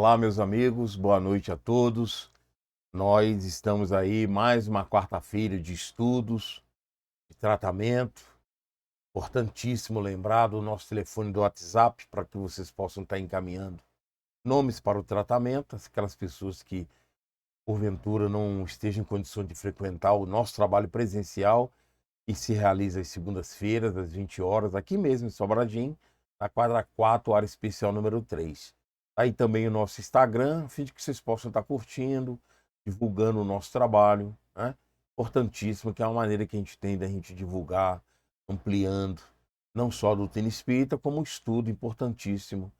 Olá, meus amigos, boa noite a todos. Nós estamos aí mais uma quarta-feira de estudos, de tratamento. Importantíssimo lembrar do nosso telefone do WhatsApp para que vocês possam estar encaminhando nomes para o tratamento, aquelas pessoas que porventura não estejam em condições de frequentar o nosso trabalho presencial e se realiza às segundas-feiras, às 20 horas, aqui mesmo em Sobradinho, na quadra 4, área especial número 3. Aí também o nosso Instagram, a fim de que vocês possam estar curtindo, divulgando o nosso trabalho, né? Importantíssimo, que é uma maneira que a gente tem da gente divulgar, ampliando, não só a doutrina espírita, como um estudo importantíssimo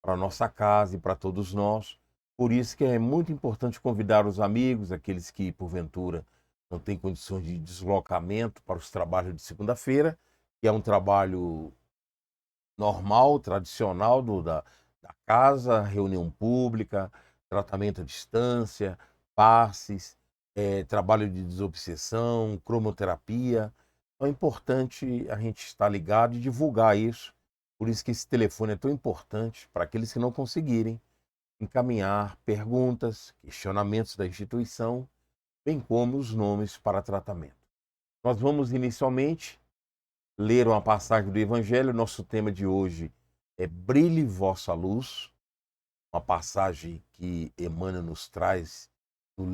para a nossa casa e para todos nós. Por isso que é muito importante convidar os amigos, aqueles que, porventura, não têm condições de deslocamento para os trabalhos de segunda-feira, que é um trabalho normal, tradicional da casa, reunião pública, tratamento à distância, passes, trabalho de desobsessão, cromoterapia. Então é importante a gente estar ligado e divulgar isso. Por isso que esse telefone é tão importante para aqueles que não conseguirem encaminhar perguntas, questionamentos da instituição, bem como os nomes para tratamento. Nós vamos inicialmente ler uma passagem do Evangelho. Nosso tema de hoje é Brilhe Vossa Luz, uma passagem que Emmanuel nos traz no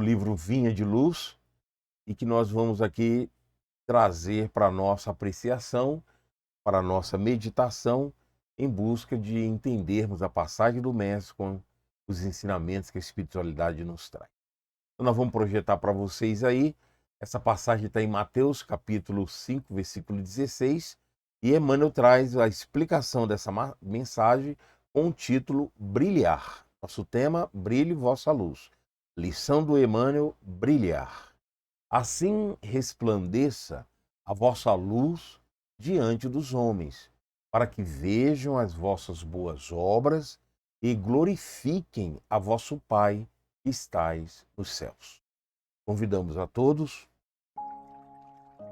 livro Vinha de Luz, e que nós vamos aqui trazer para a nossa apreciação, para a nossa meditação, em busca de entendermos a passagem do Mestre com os ensinamentos que a espiritualidade nos traz. Então nós vamos projetar para vocês aí. Essa passagem está em Mateus, capítulo 5, versículo 16, e Emmanuel traz a explicação dessa mensagem com o título Brilhar. Nosso tema, Brilhe Vossa Luz. Lição do Emmanuel, Brilhar. Assim resplandeça a vossa luz diante dos homens, para que vejam as vossas boas obras e glorifiquem a vosso Pai que estais nos céus. Convidamos a todos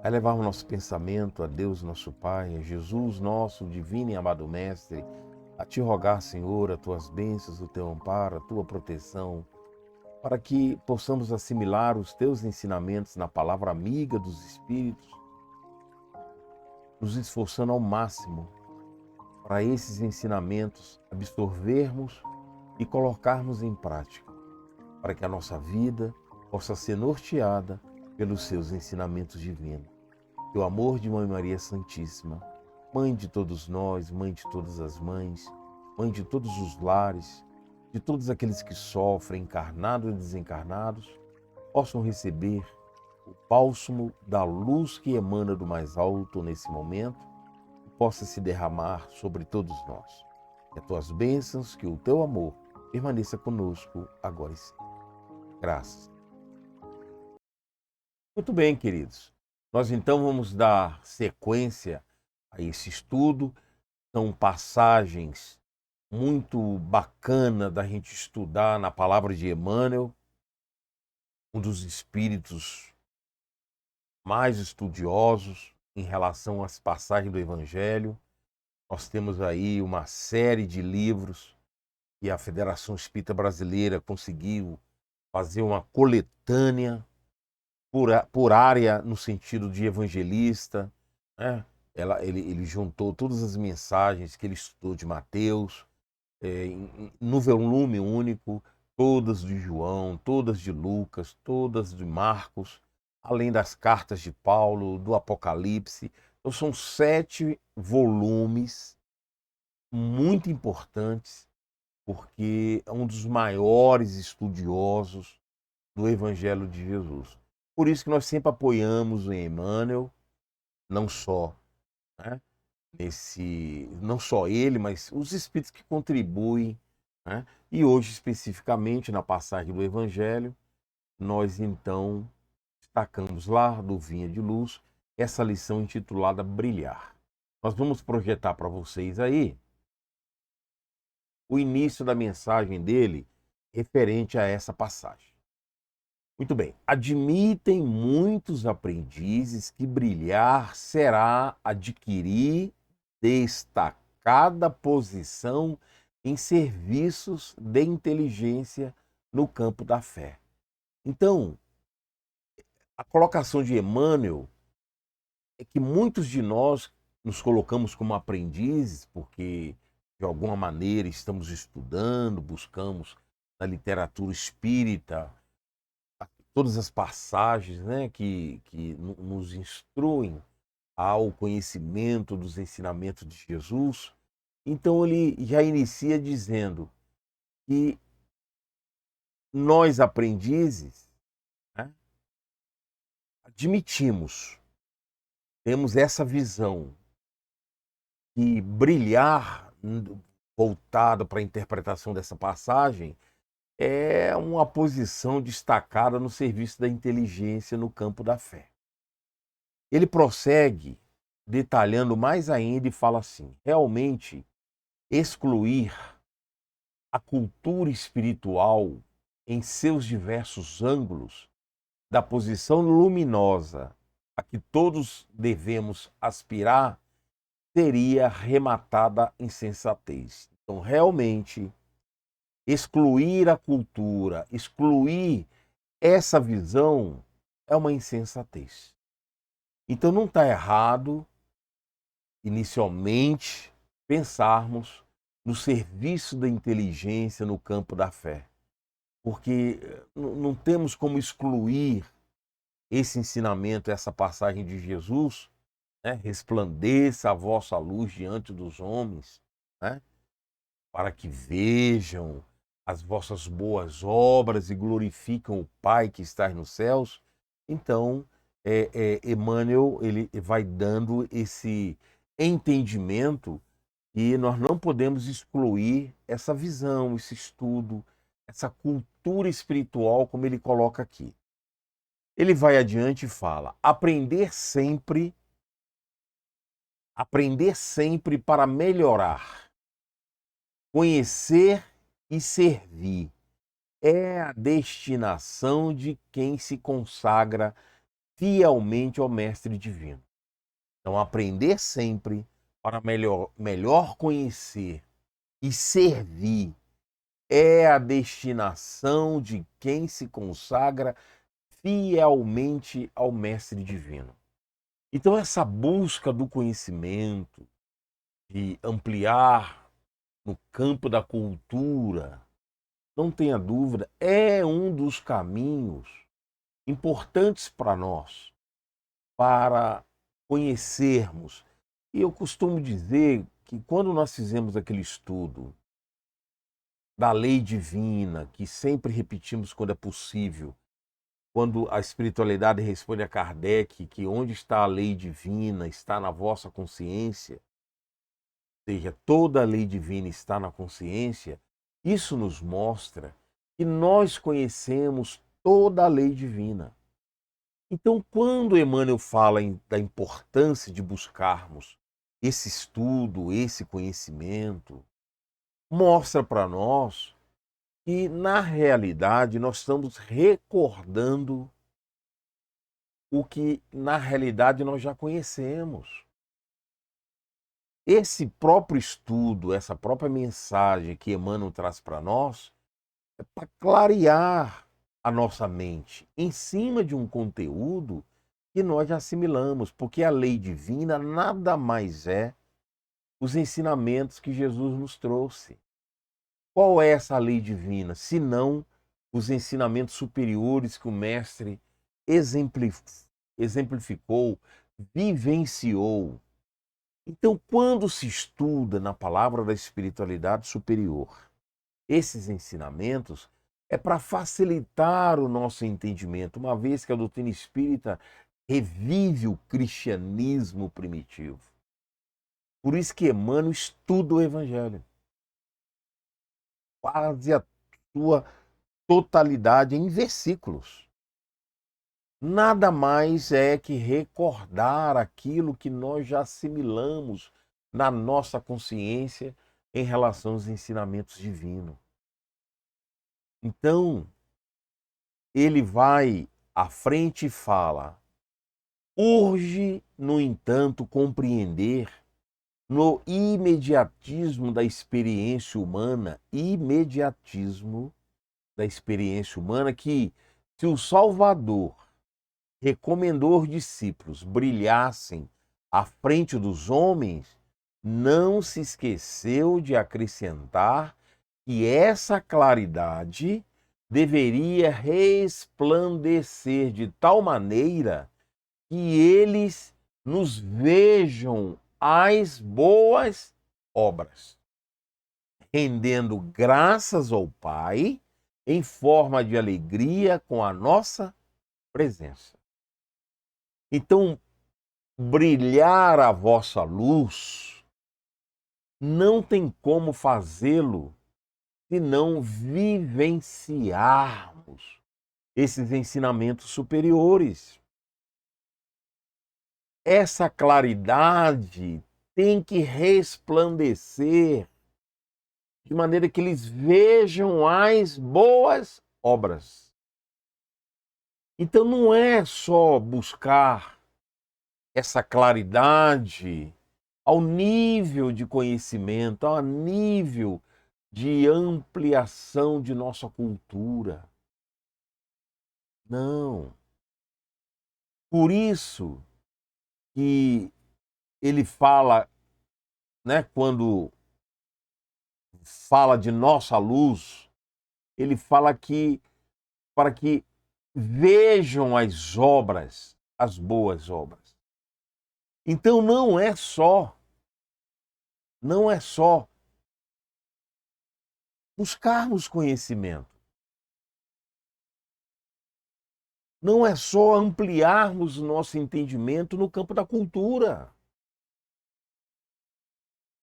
a levar o nosso pensamento a Deus, nosso Pai, a Jesus, nosso divino e amado Mestre, a te rogar, Senhor, as tuas bênçãos, o teu amparo, a tua proteção, para que possamos assimilar os teus ensinamentos na palavra amiga dos Espíritos, nos esforçando ao máximo para esses ensinamentos absorvermos e colocarmos em prática, para que a nossa vida possa ser norteada pelos seus ensinamentos divinos. Que o amor de Mãe Maria Santíssima, Mãe de todos nós, Mãe de todas as mães, Mãe de todos os lares, de todos aqueles que sofrem, encarnados e desencarnados, possam receber o bálsamo da luz que emana do mais alto nesse momento e possa se derramar sobre todos nós. Que as tuas bênçãos, que o teu amor permaneça conosco agora e sempre. Graças. Muito bem, queridos. Nós então vamos dar sequência a esse estudo. São passagens muito bacanas da gente estudar na palavra de Emmanuel, um dos espíritos mais estudiosos em relação às passagens do Evangelho. Nós temos aí uma série de livros que a Federação Espírita Brasileira conseguiu fazer uma coletânea por área, no sentido de evangelista, né? Ele juntou todas as mensagens que ele estudou de Mateus, no volume único, todas de João, todas de Lucas, todas de Marcos, além das cartas de Paulo, do Apocalipse. Então são 7 volumes muito importantes, porque é um dos maiores estudiosos do Evangelho de Jesus. Por isso que nós sempre apoiamos o Emmanuel, não só, né, não só ele, mas os espíritos que contribuem, né? E hoje, especificamente, na passagem do Evangelho, nós então destacamos lá do Vinha de Luz essa lição intitulada Brilhar. Nós vamos projetar para vocês aí o início da mensagem dele referente a essa passagem. Muito bem. Admitem muitos aprendizes que brilhar será adquirir destacada posição em serviços de inteligência no campo da fé. Então, a colocação de Emmanuel é que muitos de nós nos colocamos como aprendizes, porque de alguma maneira estamos estudando, buscamos na literatura espírita todas as passagens, né, que nos instruem ao conhecimento dos ensinamentos de Jesus. Então ele já inicia dizendo que nós aprendizes, né, admitimos, temos essa visão que brilhar, voltado para a interpretação dessa passagem, é uma posição destacada no serviço da inteligência no campo da fé. Ele prossegue detalhando mais ainda e fala assim: realmente excluir a cultura espiritual em seus diversos ângulos da posição luminosa a que todos devemos aspirar seria rematada insensatez. Então, realmente, excluir a cultura, excluir essa visão é uma insensatez. Então, não está errado, inicialmente, pensarmos no serviço da inteligência no campo da fé, porque não temos como excluir esse ensinamento, essa passagem de Jesus, né? Resplandeça a vossa luz diante dos homens, né? Para que vejam as vossas boas obras e glorificam o Pai que está nos céus. Então, Emmanuel ele vai dando esse entendimento e nós não podemos excluir essa visão, esse estudo, essa cultura espiritual, como ele coloca aqui. Ele vai adiante e fala: aprender sempre para melhorar, conhecer e servir é a destinação de quem se consagra fielmente ao Mestre Divino. Então, aprender sempre para melhor conhecer e servir é a destinação de quem se consagra fielmente ao Mestre Divino. Então, essa busca do conhecimento, de ampliar no campo da cultura, não tenha dúvida, é um dos caminhos importantes para nós, para conhecermos. E eu costumo dizer que quando nós fizemos aquele estudo da lei divina, que sempre repetimos quando é possível, quando a espiritualidade responde a Kardec que onde está a lei divina está na vossa consciência, ou seja, toda a lei divina está na consciência, isso nos mostra que nós conhecemos toda a lei divina. Então, quando Emmanuel fala da importância de buscarmos esse estudo, esse conhecimento, mostra para nós que, na realidade, nós estamos recordando o que, na realidade, nós já conhecemos. Esse próprio estudo, essa própria mensagem que Emmanuel traz para nós, é para clarear a nossa mente em cima de um conteúdo que nós já assimilamos, porque a lei divina nada mais é os ensinamentos que Jesus nos trouxe. Qual é essa lei divina, senão os ensinamentos superiores que o Mestre exemplificou, vivenciou? Então, quando se estuda na palavra da espiritualidade superior esses ensinamentos, é para facilitar o nosso entendimento, uma vez que a doutrina espírita revive o cristianismo primitivo. Por isso que Emmanuel estuda o Evangelho. Quase a sua totalidade em versículos. Nada mais é que recordar aquilo que nós já assimilamos na nossa consciência em relação aos ensinamentos divinos. Então, ele vai à frente e fala: urge, no entanto, compreender no imediatismo da experiência humana, que se o Salvador recomendou aos discípulos brilhassem à frente dos homens, não se esqueceu de acrescentar que essa claridade deveria resplandecer de tal maneira que eles nos vejam as boas obras, rendendo graças ao Pai em forma de alegria com a nossa presença. Então, brilhar a vossa luz não tem como fazê-lo se não vivenciarmos esses ensinamentos superiores. Essa claridade tem que resplandecer de maneira que eles vejam as boas obras. Então não é só buscar essa claridade ao nível de conhecimento, ao nível de ampliação de nossa cultura. Não. Por isso que ele fala, né, quando fala de nossa luz, ele fala que para que vejam as obras, as boas obras. Então não é só buscarmos conhecimento. Não é só ampliarmos o nosso entendimento no campo da cultura,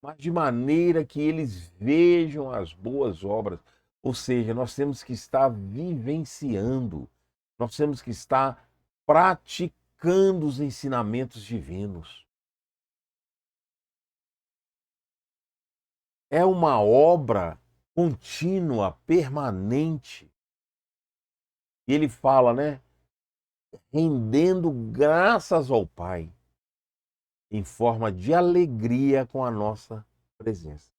mas de maneira que eles vejam as boas obras. Ou seja, nós temos que estar vivenciando, nós temos que estar praticando os ensinamentos divinos. É uma obra contínua, permanente. E ele fala, né? Rendendo graças ao Pai, em forma de alegria com a nossa presença.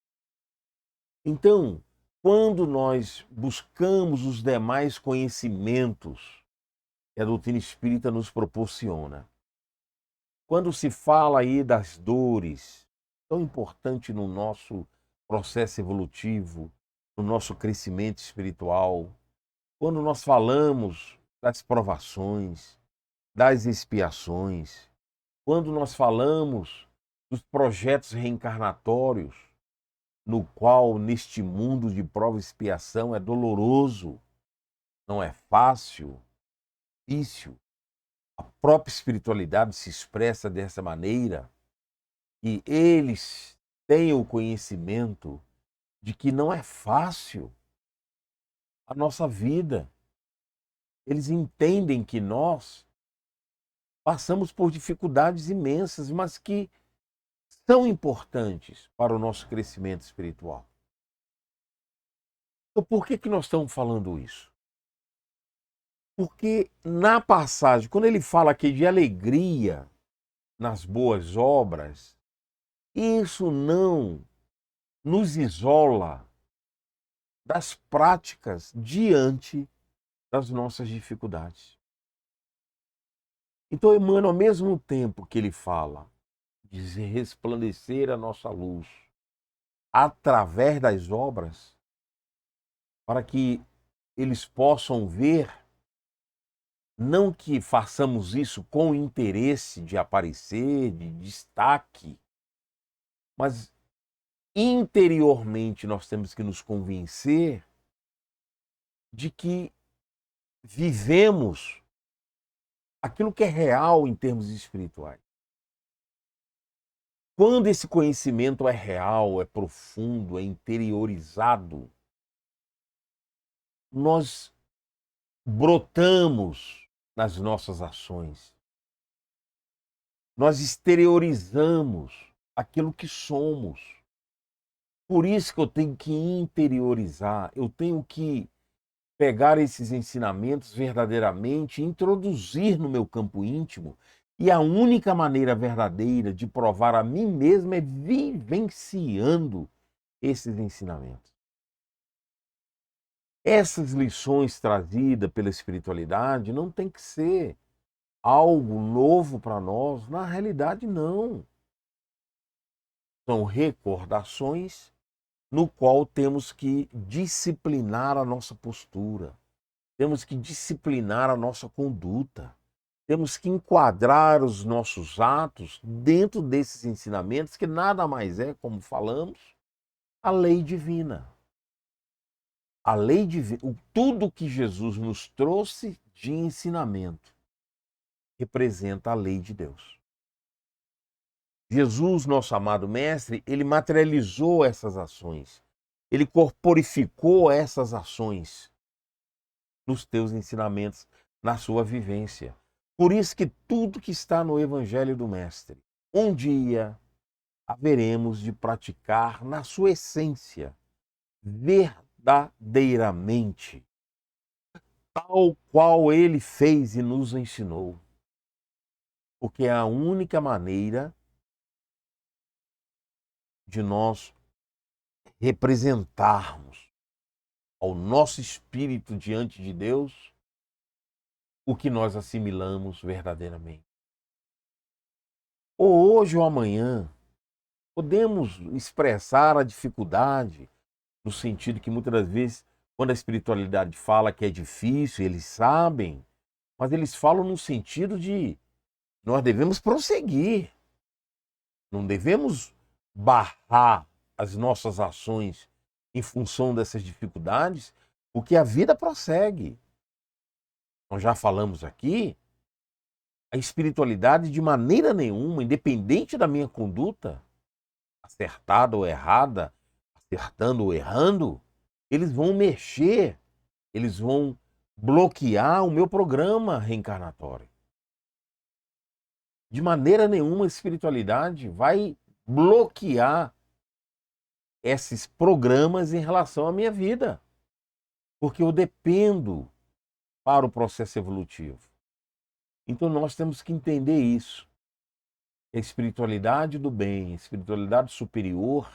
Então, quando nós buscamos os demais conhecimentos que a doutrina espírita nos proporciona, quando se fala aí das dores, tão importante no nosso processo evolutivo, no nosso crescimento espiritual, quando nós falamos das provações, das expiações, quando nós falamos dos projetos reencarnatórios, no qual neste mundo de prova e expiação é doloroso, não é fácil, difícil. A própria espiritualidade se expressa dessa maneira e eles têm o conhecimento de que não é fácil a nossa vida. Eles entendem que nós passamos por dificuldades imensas, mas que são importantes para o nosso crescimento espiritual. Então, por que nós estamos falando isso? Porque na passagem, quando ele fala aqui de alegria nas boas obras, isso não nos isola das práticas diante das nossas dificuldades. Então, Emmanuel, ao mesmo tempo que ele fala de resplandecer a nossa luz através das obras, para que eles possam ver, não que façamos isso com interesse de aparecer, de destaque, mas interiormente nós temos que nos convencer de que vivemos aquilo que é real em termos espirituais. Quando esse conhecimento é real, é profundo, é interiorizado, nós brotamos nas nossas ações. Nós exteriorizamos aquilo que somos. Por isso que eu tenho que interiorizar, eu tenho que pegar esses ensinamentos verdadeiramente, introduzir no meu campo íntimo E a única maneira verdadeira de provar a mim mesmo é vivenciando esses ensinamentos. Essas lições trazidas pela espiritualidade não tem que ser algo novo para nós, na realidade não. São recordações no qual temos que disciplinar a nossa postura, temos que disciplinar a nossa conduta, temos que enquadrar os nossos atos dentro desses ensinamentos que nada mais é, como falamos, a lei divina. A lei divina, tudo que Jesus nos trouxe de ensinamento representa a lei de Deus. Jesus, nosso amado mestre, ele materializou essas ações. Ele corporificou essas ações nos teus ensinamentos, na sua vivência. Por isso que tudo que está no Evangelho do Mestre, um dia haveremos de praticar na sua essência, verdadeiramente, tal qual ele fez e nos ensinou. Porque é a única maneira de nós representarmos ao nosso espírito diante de Deus o que nós assimilamos verdadeiramente. Ou hoje ou amanhã, podemos expressar a dificuldade, no sentido que muitas das vezes, quando a espiritualidade fala que é difícil, eles sabem, mas eles falam no sentido de nós devemos prosseguir, não devemos barrar as nossas ações em função dessas dificuldades, porque a vida prossegue. Nós já falamos aqui, a espiritualidade de maneira nenhuma, independente da minha conduta, acertada ou errada, acertando ou errando, eles vão mexer, eles vão bloquear o meu programa reencarnatório. De maneira nenhuma a espiritualidade vai bloquear esses programas em relação à minha vida, porque eu dependo para o processo evolutivo. Então nós temos que entender isso. A espiritualidade do bem, a espiritualidade superior,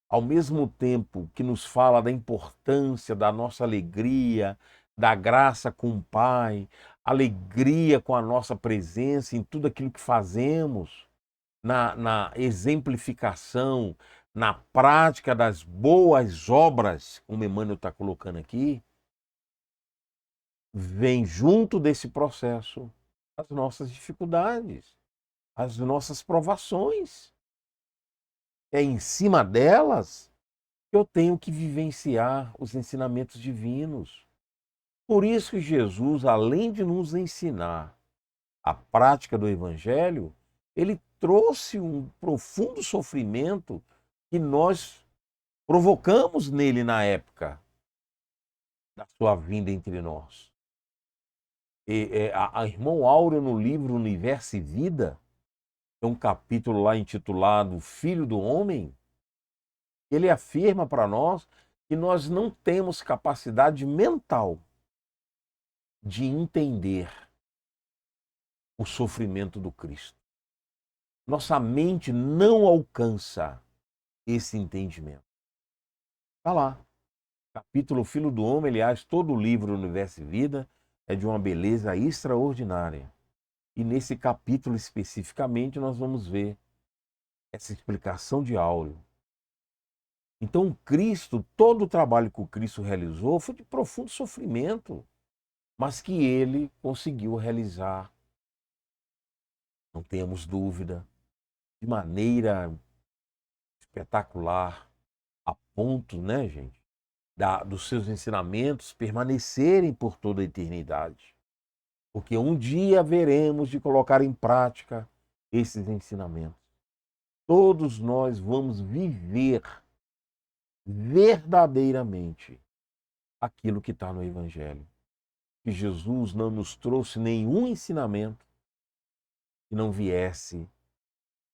ao mesmo tempo que nos fala da importância da nossa alegria, da graça com o Pai, alegria com a nossa presença em tudo aquilo que fazemos, na exemplificação, na prática das boas obras, como Emmanuel está colocando aqui, vem junto desse processo as nossas dificuldades, as nossas provações. É em cima delas que eu tenho que vivenciar os ensinamentos divinos. Por isso que Jesus, além de nos ensinar a prática do Evangelho, ele trouxe um profundo sofrimento que nós provocamos nele na época da sua vinda entre nós. A irmão Áureo, no livro Universo e Vida, tem um capítulo lá intitulado Filho do Homem, ele afirma para nós que nós não temos capacidade mental de entender o sofrimento do Cristo. Nossa mente não alcança esse entendimento. Está lá. Capítulo Filho do Homem, aliás, todo o livro Universo e Vida é de uma beleza extraordinária. E nesse capítulo especificamente nós vamos ver essa explicação de Áureo. Então o Cristo, todo o trabalho que o Cristo realizou foi de profundo sofrimento, mas que ele conseguiu realizar, não temos dúvida, de maneira espetacular, a ponto, né, gente, dos seus ensinamentos permanecerem por toda a eternidade. Porque um dia veremos de colocar em prática esses ensinamentos. Todos nós vamos viver verdadeiramente aquilo que está no Evangelho. Que Jesus não nos trouxe nenhum ensinamento que não viesse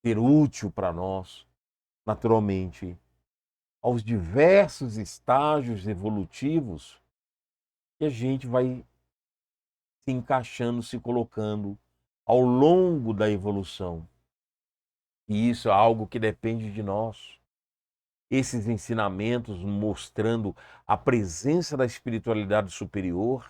ser útil para nós, naturalmente, aos diversos estágios evolutivos que a gente vai se encaixando, se colocando ao longo da evolução. E isso é algo que depende de nós. Esses ensinamentos mostrando a presença da espiritualidade superior,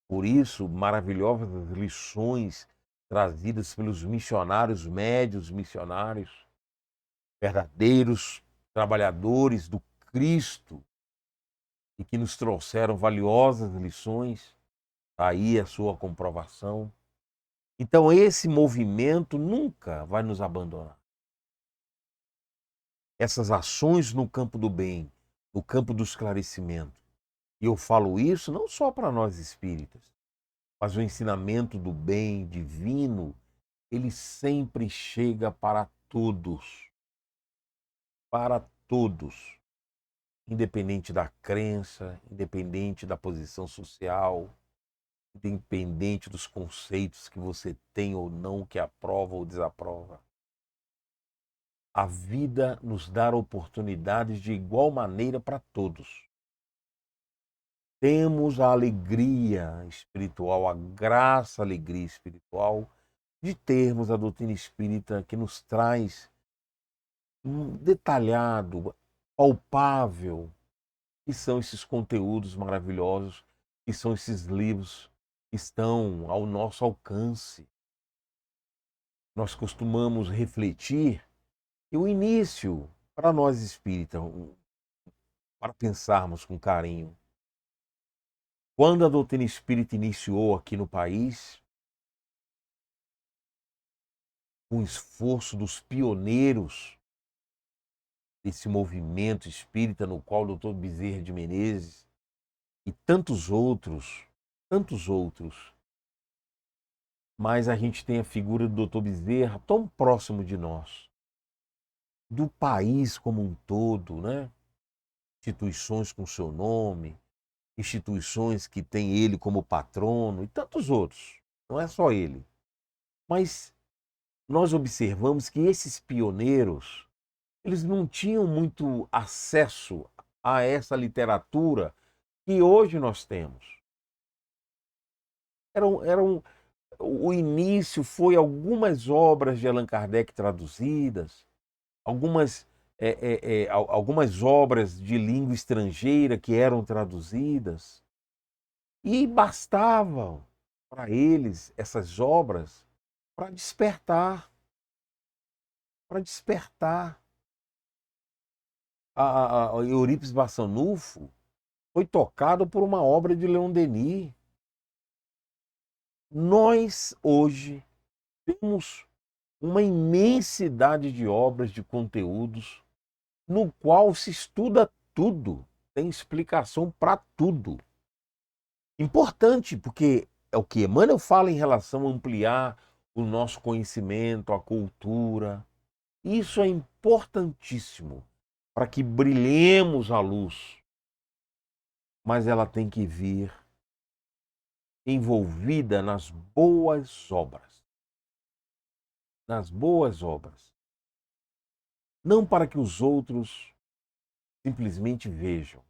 por isso, maravilhosas lições trazidas pelos missionários, médios missionários, verdadeiros trabalhadores do Cristo, e que nos trouxeram valiosas lições, aí a sua comprovação. Então esse movimento nunca vai nos abandonar. Essas ações no campo do bem, no campo do esclarecimento. E eu falo isso não só para nós espíritas, mas o ensinamento do bem divino, ele sempre chega para todos. Para todos. Independente da crença, independente da posição social, independente dos conceitos que você tem ou não, que aprova ou desaprova. A vida nos dá oportunidades de igual maneira para todos. Temos a alegria espiritual, a graça, a alegria espiritual de termos a doutrina espírita que nos traz um detalhado, palpável, que são esses conteúdos maravilhosos, que são esses livros que estão ao nosso alcance. Nós costumamos refletir que o início, para nós espíritas, para pensarmos com carinho, quando a doutrina espírita iniciou aqui no país, com o esforço dos pioneiros desse movimento espírita, no qual o Dr. Bezerra de Menezes e tantos outros, mas a gente tem a figura do Dr. Bezerra tão próximo de nós, do país como um todo, né? Instituições com seu nome, instituições que têm ele como patrono e tantos outros, não é só ele. Mas nós observamos que esses pioneiros, eles não tinham muito acesso a essa literatura que hoje nós temos. O início foi algumas obras de Allan Kardec traduzidas, algumas obras de língua estrangeira que eram traduzidas, e bastavam para eles essas obras para despertar. A Eurípides Barçanufo foi tocado por uma obra de Leon Denis. Nós, hoje, temos uma imensidade de obras, de conteúdos, no qual se estuda tudo, tem explicação para tudo. Importante, porque é o que Emmanuel fala em relação a ampliar o nosso conhecimento, a cultura. Isso é importantíssimo para que brilhemos a luz, mas ela tem que vir envolvida nas boas obras. Nas boas obras. Não para que os outros simplesmente vejam,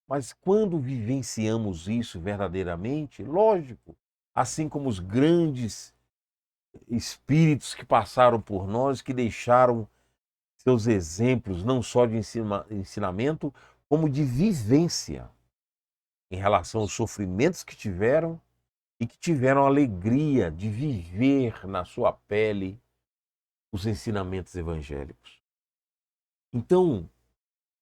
mas quando vivenciamos isso verdadeiramente, lógico, assim como os grandes espíritos que passaram por nós, que deixaram seus exemplos não só de ensinamento, como de vivência em relação aos sofrimentos que tiveram e que tiveram a alegria de viver na sua pele os ensinamentos evangélicos. Então,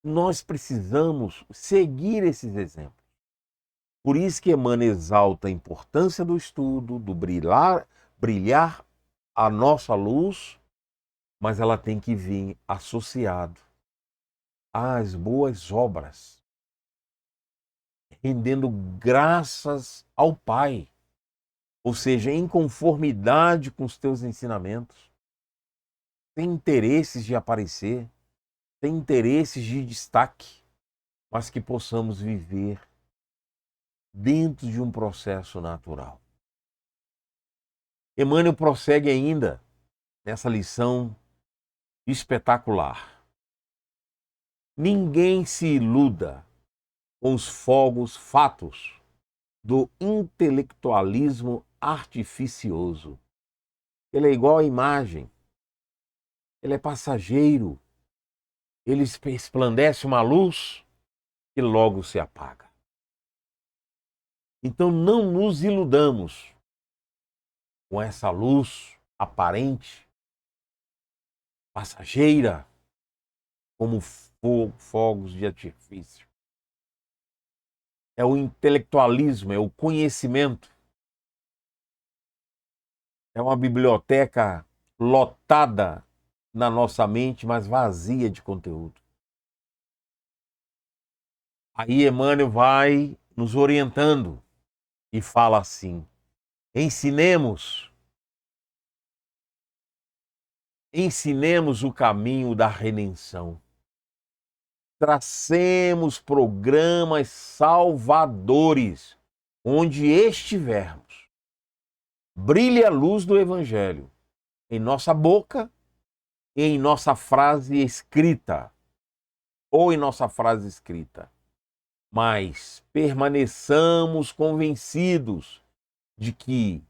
nós precisamos seguir esses exemplos. Por isso que Emmanuel exalta a importância do estudo, do brilhar a nossa luz, mas ela tem que vir associado às boas obras, rendendo graças ao Pai, ou seja, em conformidade com os teus ensinamentos, sem interesses de aparecer, sem interesses de destaque, mas que possamos viver dentro de um processo natural. Emmanuel prossegue ainda nessa lição espetacular. Ninguém se iluda com os fatos do intelectualismo artificioso. Ele é igual à imagem. Ele é passageiro. Ele resplandece uma luz que logo se apaga. Então não nos iludamos com essa luz aparente, passageira, como fogos de artifício. É o intelectualismo, é o conhecimento. É uma biblioteca lotada na nossa mente, mas vazia de conteúdo. Aí Emmanuel vai nos orientando e fala assim: ensinemos o caminho da redenção. Tracemos programas salvadores onde estivermos. Brilhe a luz do Evangelho em nossa boca e em nossa frase escrita, ou em nossa frase escrita. Mas permaneçamos convencidos de que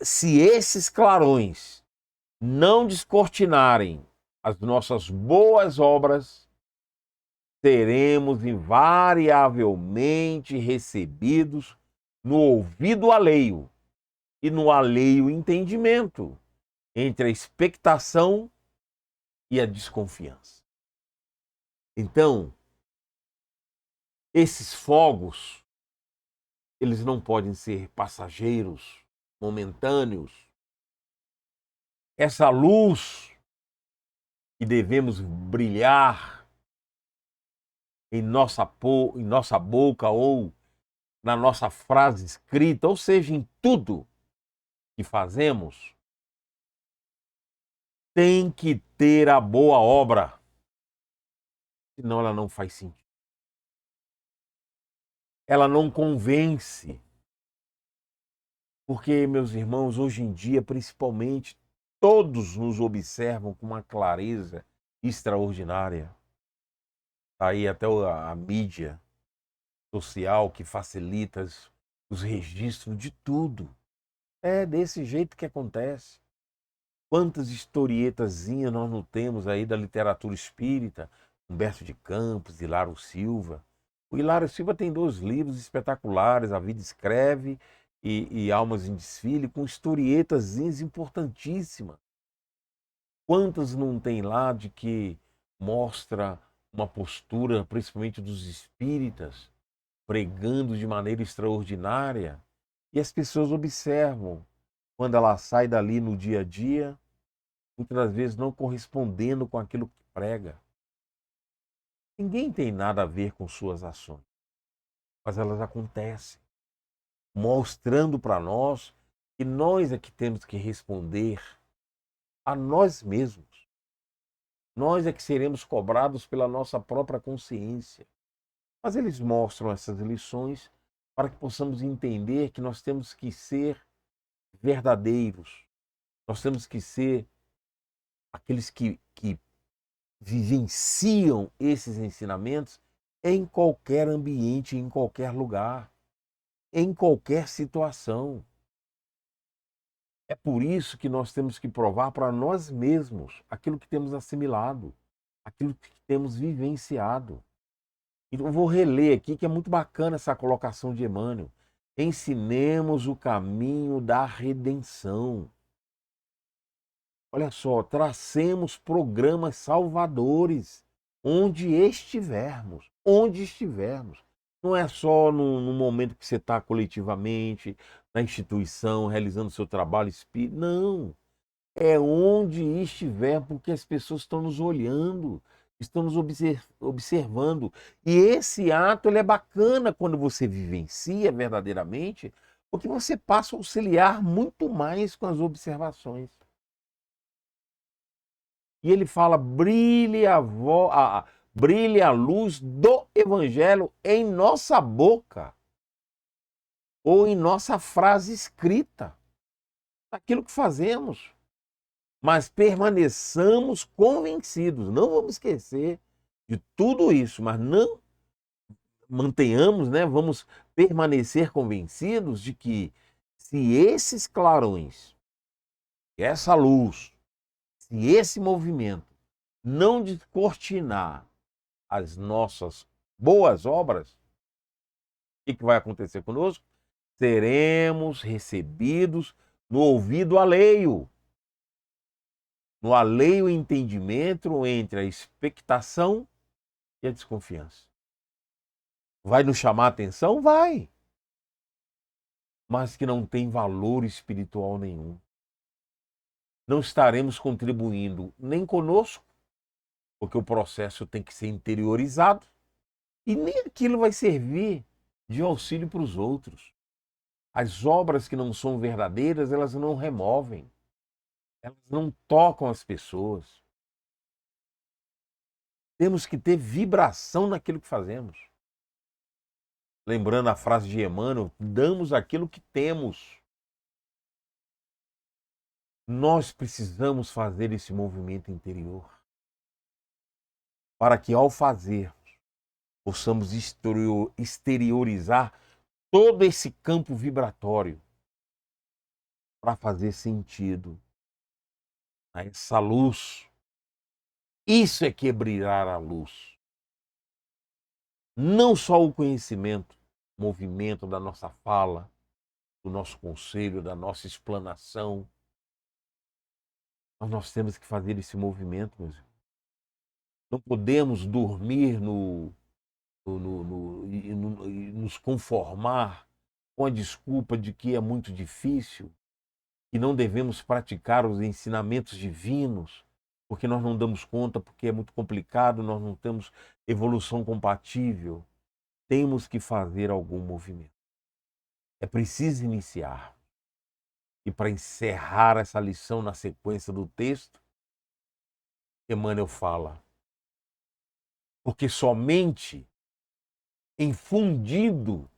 se esses clarões não descortinarem as nossas boas obras, seremos invariavelmente recebidos no ouvido alheio e no alheio entendimento, entre a expectação e a desconfiança. Então, esses fogos, eles não podem ser passageiros, momentâneos. Essa luz que devemos brilhar em nossa boca ou na nossa frase escrita, ou seja, em tudo que fazemos, tem que ter a boa obra, senão ela não faz sentido. Ela não convence. Porque, meus irmãos, hoje em dia, principalmente, todos nos observam com uma clareza extraordinária. Está aí até a mídia social que facilita os registros de tudo. É desse jeito que acontece. Quantas historietazinhas nós não temos aí da literatura espírita, Humberto de Campos, Hilário Silva. O Hilário Silva tem 2 livros espetaculares, A Vida Escreve e Almas em Desfile, com historietazinhas importantíssimas. Quantas não tem lá de que mostra uma postura, principalmente dos espíritas, pregando de maneira extraordinária, e as pessoas observam, quando ela sai dali no dia a dia, muitas das vezes não correspondendo com aquilo que prega. Ninguém tem nada a ver com suas ações, mas elas acontecem, mostrando para nós que nós é que temos que responder a nós mesmos. Nós é que seremos cobrados pela nossa própria consciência. Mas eles mostram essas lições para que possamos entender que nós temos que ser verdadeiros. Nós temos que ser aqueles que vivenciam esses ensinamentos em qualquer ambiente, em qualquer lugar, em qualquer situação. É por isso que nós temos que provar para nós mesmos aquilo que temos assimilado, aquilo que temos vivenciado. Então, eu vou reler aqui, que é muito bacana essa colocação de Emmanuel. Ensinemos o caminho da redenção. Olha só, tracemos programas salvadores onde estivermos. Onde estivermos. Não é só no momento que você está coletivamente, na instituição, realizando seu trabalho espírita. Não. É onde estiver, porque as pessoas estão nos olhando, estão nos observando. E esse ato ele é bacana quando você vivencia verdadeiramente, porque você passa a auxiliar muito mais com as observações. E ele fala, brilhe a luz do Evangelho em nossa boca ou em nossa frase escrita, aquilo que fazemos. Mas permaneçamos convencidos, não vamos esquecer de tudo isso, mas não mantenhamos, né, vamos permanecer convencidos de que se esses clarões, essa luz, se esse movimento não descortinar as nossas boas obras, o que vai acontecer conosco? Seremos recebidos no ouvido alheio, no alheio entendimento entre a expectação e a desconfiança. Vai nos chamar a atenção? Vai. Mas que não tem valor espiritual nenhum. Não estaremos contribuindo nem conosco, porque o processo tem que ser interiorizado, e nem aquilo vai servir de auxílio para os outros. As obras que não são verdadeiras, elas não removem, elas não tocam as pessoas. Temos que ter vibração naquilo que fazemos. Lembrando a frase de Emmanuel, damos aquilo que temos. Nós precisamos fazer esse movimento interior para que, ao fazer, possamos exteriorizar todo esse campo vibratório para fazer sentido a essa luz. Isso é que é brilhar a luz. Não só o conhecimento, o movimento da nossa fala, do nosso conselho, da nossa explanação. Mas nós temos que fazer esse movimento, meus irmãos. Não podemos dormir e nos conformar com a desculpa de que é muito difícil, que não devemos praticar os ensinamentos divinos, porque nós não damos conta, porque é muito complicado, nós não temos evolução compatível. Temos que fazer algum movimento. É preciso iniciar. E para encerrar essa lição na sequência do texto, Emmanuel fala: porque somente infundindo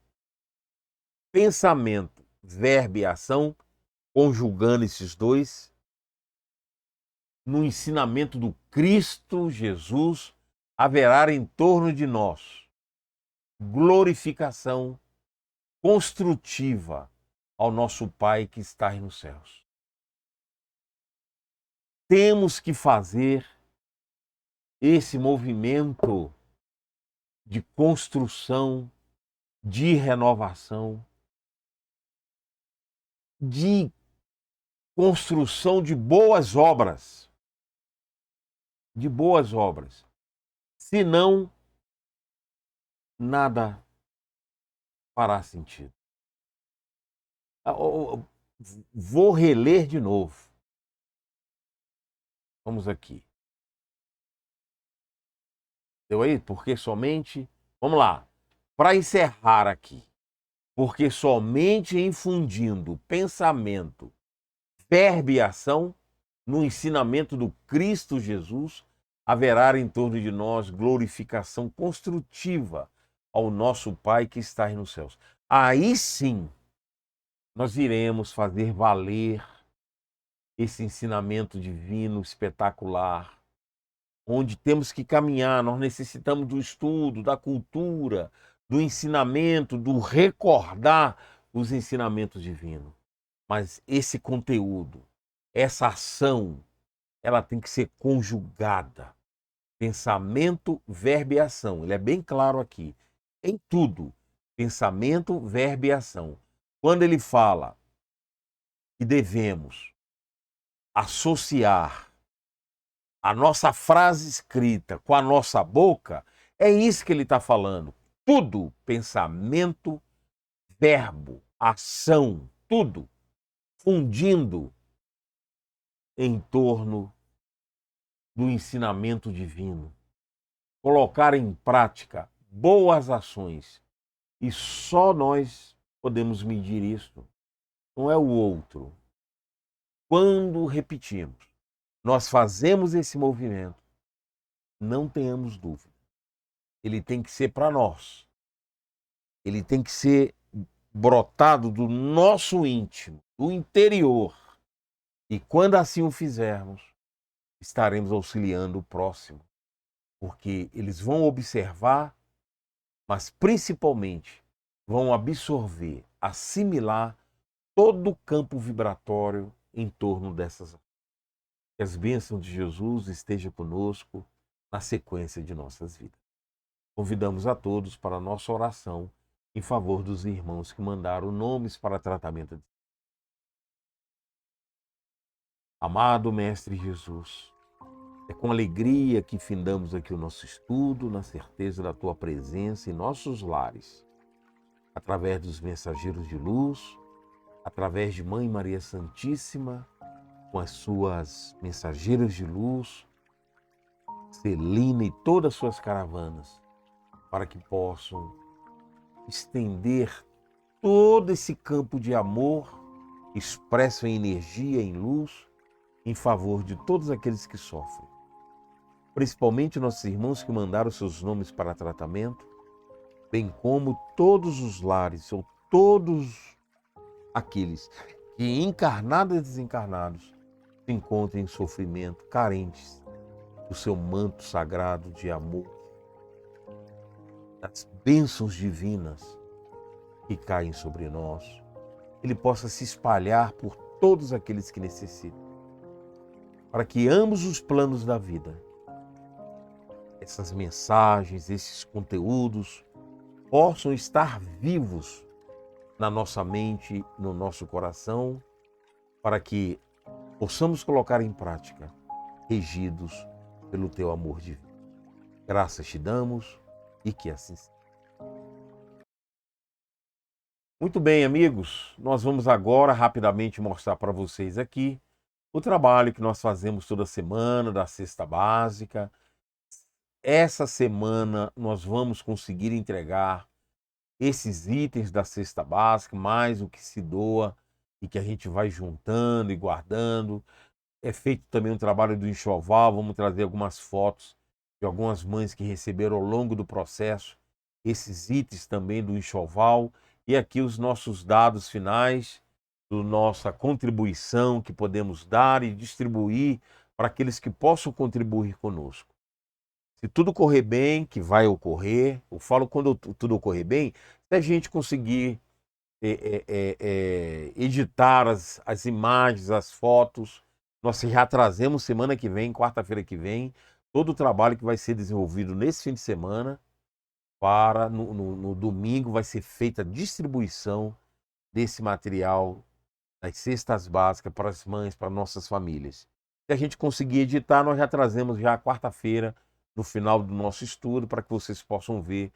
pensamento, verbo e ação, conjugando esses dois, no ensinamento do Cristo Jesus, haverá em torno de nós glorificação construtiva ao nosso Pai que está nos céus. Temos que fazer esse movimento de construção, de renovação, de construção de boas obras. De boas obras. Senão, nada fará sentido. Vou reler de novo. Vamos aqui. Deu aí? Porque somente... Vamos lá. Para encerrar aqui. Porque somente infundindo pensamento, verbo e ação, no ensinamento do Cristo Jesus, haverá em torno de nós glorificação construtiva ao nosso Pai que está nos céus. Aí sim, nós iremos fazer valer esse ensinamento divino espetacular, onde temos que caminhar. Nós necessitamos do estudo, da cultura, do ensinamento, do recordar os ensinamentos divinos. Mas esse conteúdo, essa ação, ela tem que ser conjugada. Pensamento, verbo e ação. Ele é bem claro aqui. Em tudo. Pensamento, verbo e ação. Quando ele fala que devemos associar a nossa frase escrita com a nossa boca, é isso que ele está falando. Tudo, pensamento, verbo, ação, tudo, fundindo em torno do ensinamento divino. Colocar em prática boas ações. E só nós podemos medir isso. Não é o outro. Quando repetimos, nós fazemos esse movimento, não tenhamos dúvida. Ele tem que ser para nós. Ele tem que ser brotado do nosso íntimo, do interior. E quando assim o fizermos, estaremos auxiliando o próximo. Porque eles vão observar, mas principalmente vão absorver, assimilar todo o campo vibratório em torno dessas ações. Que as bênçãos de Jesus estejam conosco na sequência de nossas vidas. Convidamos a todos para a nossa oração em favor dos irmãos que mandaram nomes para tratamento. Amado Mestre Jesus, é com alegria que findamos aqui o nosso estudo, na certeza da Tua presença em nossos lares, através dos mensageiros de luz, através de Mãe Maria Santíssima, com as suas mensageiras de luz, Celina e todas as suas caravanas, para que possam estender todo esse campo de amor expresso em energia, em luz, em favor de todos aqueles que sofrem. Principalmente nossos irmãos que mandaram seus nomes para tratamento, bem como todos os lares ou todos aqueles que, encarnados e desencarnados, se encontram em sofrimento, carentes do seu manto sagrado de amor, das bênçãos divinas que caem sobre nós, ele possa se espalhar por todos aqueles que necessitam, para que ambos os planos da vida, essas mensagens, esses conteúdos, possam estar vivos na nossa mente, no nosso coração, para que possamos colocar em prática, regidos pelo Teu amor divino. Graças te damos e que assim seja. Muito bem, amigos, nós vamos agora rapidamente mostrar para vocês aqui o trabalho que nós fazemos toda semana da cesta básica. Essa semana nós vamos conseguir entregar esses itens da cesta básica, mais o que se doa e que a gente vai juntando e guardando. É feito também um trabalho do enxoval, vamos trazer algumas fotos de algumas mães que receberam ao longo do processo esses itens também do enxoval. E aqui os nossos dados finais, da nossa contribuição que podemos dar e distribuir para aqueles que possam contribuir conosco. Se tudo correr bem, que vai ocorrer, eu falo quando tudo ocorrer bem, se a gente conseguir editar as imagens, as fotos, nós já trazemos semana que vem, quarta-feira que vem, todo o trabalho que vai ser desenvolvido nesse fim de semana, para no domingo vai ser feita a distribuição desse material, das cestas básicas para as mães, para nossas famílias. Se a gente conseguir editar, nós já trazemos já quarta-feira, no final do nosso estudo, para que vocês possam ver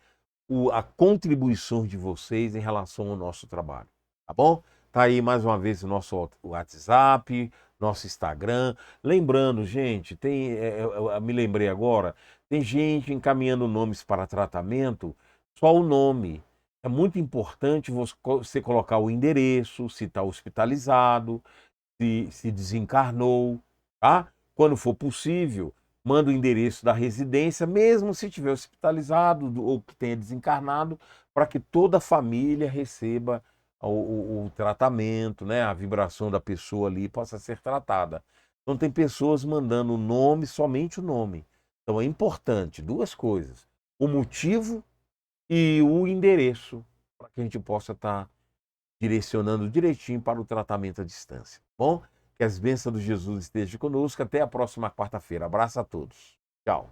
a contribuição de vocês em relação ao nosso trabalho, tá bom? Tá aí mais uma vez o nosso WhatsApp, nosso Instagram. Lembrando, gente, eu me lembrei agora, tem gente encaminhando nomes para tratamento, só o nome. É muito importante você colocar o endereço, se está hospitalizado, se desencarnou, tá? Quando for possível, manda o endereço da residência, mesmo se estiver hospitalizado ou que tenha desencarnado, para que toda a família receba o tratamento, né? A vibração da pessoa ali possa ser tratada. Então tem pessoas mandando o nome, somente o nome. Então é importante duas coisas: o motivo e o endereço, para que a gente possa estar direcionando direitinho para o tratamento à distância. Bom? Que as bênçãos de Jesus estejam conosco. Até a próxima quarta-feira. Abraço a todos. Tchau.